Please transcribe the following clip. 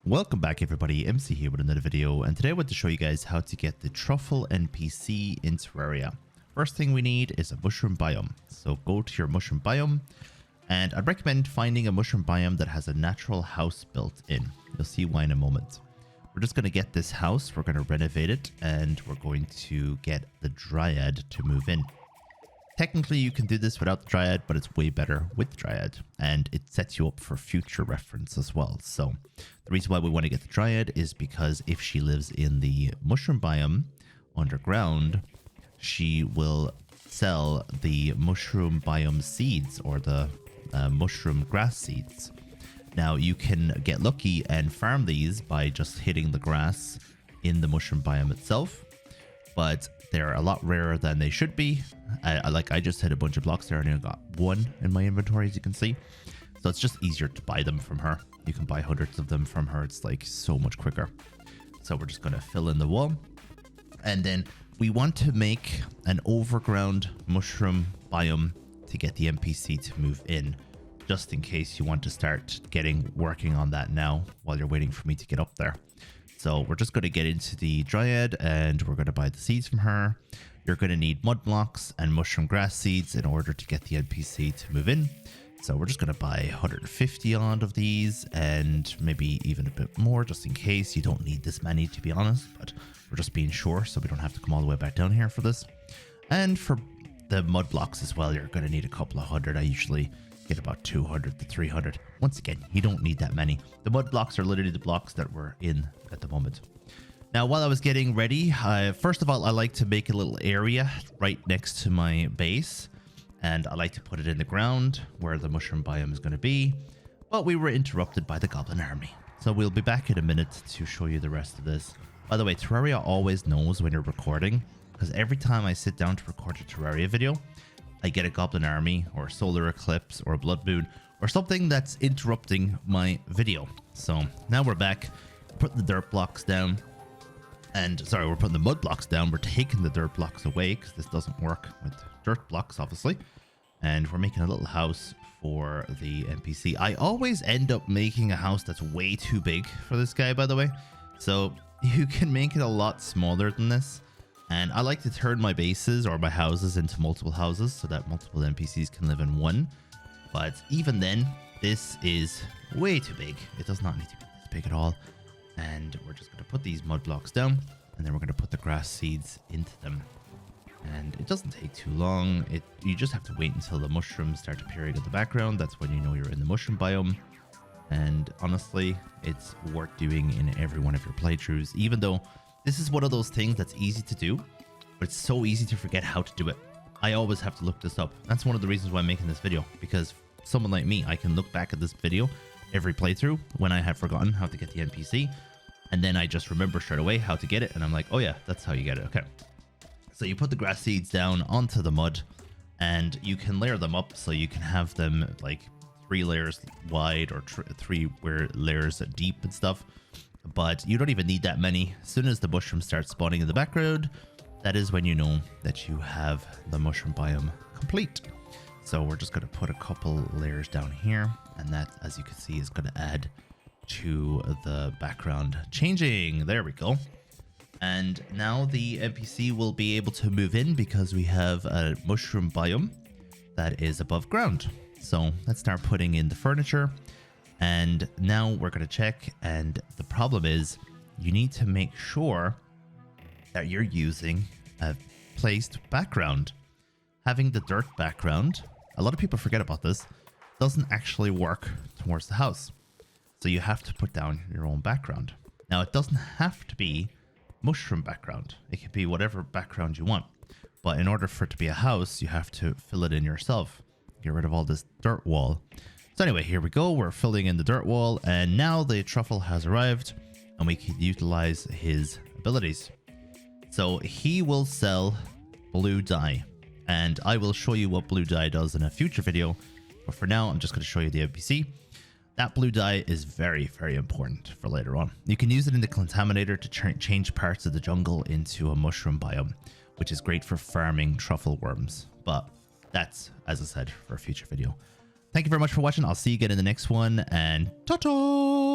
Welcome back everybody, MC here with another video, and today I want to show you guys how to get the Truffle NPC in Terraria. First thing we need is a mushroom biome. So go to your mushroom biome, and I'd recommend finding a mushroom biome that has a natural house built in. You'll see why in a moment. We're just going to get this house, we're going to renovate it, and we're going to get the Dryad to move in. Technically, you can do this without the Dryad, but it's way better with the Dryad, and it sets you up for future reference as well. So the reason why we want to get the Dryad is because if she lives in the mushroom biome underground, she will sell the mushroom biome seeds or the mushroom grass seeds. Now, you can get lucky and farm these by just hitting the grass in the mushroom biome itself, but they're a lot rarer than they should be. I just hit a bunch of blocks there and I got one in my inventory, as you can see. So it's just easier to buy them from her. You can buy hundreds of them from her. It's like so much quicker. So we're just going to fill in the wall. And then we want to make an overground mushroom biome to get the NPC to move in, just in case you want to start working on that now while you're waiting for me to get up there. So we're just going to get into the Dryad and we're going to buy the seeds from her. You're going to need mud blocks and mushroom grass seeds in order to get the NPC to move in. So we're just going to buy 150 odd of these and maybe even a bit more just in case. You don't need this many, to be honest, but we're just being sure so we don't have to come all the way back down here for this. And for the mud blocks as well, you're going to need a couple of hundred. I usually get about 200 to 300. Once again, you don't need that many. The mud blocks are literally the blocks that we're in at the moment. Now, while I was getting ready, first of all, I like to make a little area right next to my base, and I like to put it in the ground where the mushroom biome is going to be, but we were interrupted by the goblin army. So we'll be back in a minute to show you the rest of this. By the way, Terraria always knows when you're recording, because every time I sit down to record a Terraria video, I get a goblin army or a solar eclipse or a blood moon or something that's interrupting my video. So now we're back, putting the dirt blocks down, and sorry, we're putting the mud blocks down. We're taking the dirt blocks away because this doesn't work with dirt blocks, obviously. And we're making a little house for the NPC. I always end up making a house that's way too big for this guy, by the way. So you can make it a lot smaller than this. And I like to turn my bases or my houses into multiple houses so that multiple NPCs can live in one. But even then, this is way too big. It does not need to be this big at all. And we're just going to put these mud blocks down, and then we're going to put the grass seeds into them. And it doesn't take too long. You just have to wait until the mushrooms start appearing in the background. That's when you know you're in the mushroom biome. And honestly, it's worth doing in every one of your playthroughs, even though this is one of those things that's easy to do, but it's so easy to forget how to do it. I always have to look this up. That's one of the reasons why I'm making this video, because someone like me, I can look back at this video every playthrough when I have forgotten how to get the NPC, and then I just remember straight away how to get it, and I'm like, oh yeah, that's how you get it. Okay. So you put the grass seeds down onto the mud, and you can layer them up so you can have them like 3 layers wide or 3 layers deep and stuff. But you don't even need that many. As soon as the mushrooms start spawning in the background, that is when you know that you have the mushroom biome complete. So we're just going to put a couple layers down here, and that, as you can see, is going to add to the background changing. There we go. And now the NPC will be able to move in because we have a mushroom biome that is above ground. So let's start putting in the furniture. And now we're going to check, and the problem is you need to make sure that you're using a placed background. Having the dirt background, a lot of people forget about this, doesn't actually work towards the house. So you have to put down your own background. Now, it doesn't have to be mushroom background. It could be whatever background you want. But in order for it to be a house, you have to fill it in yourself. Get rid of all this dirt wall. So anyway, here we go. We're filling in the dirt wall, and now the truffle has arrived, and we can utilize his abilities. So he will sell blue dye, and I will show you what blue dye does in a future video. But for now, I'm just going to show you the NPC. That blue dye is very, very important for later on. You can use it in the contaminator to change parts of the jungle into a mushroom biome, which is great for farming truffle worms. But that's, as I said, for a future video. Thank you very much for watching. I'll see you again in the next one, and ta-ta!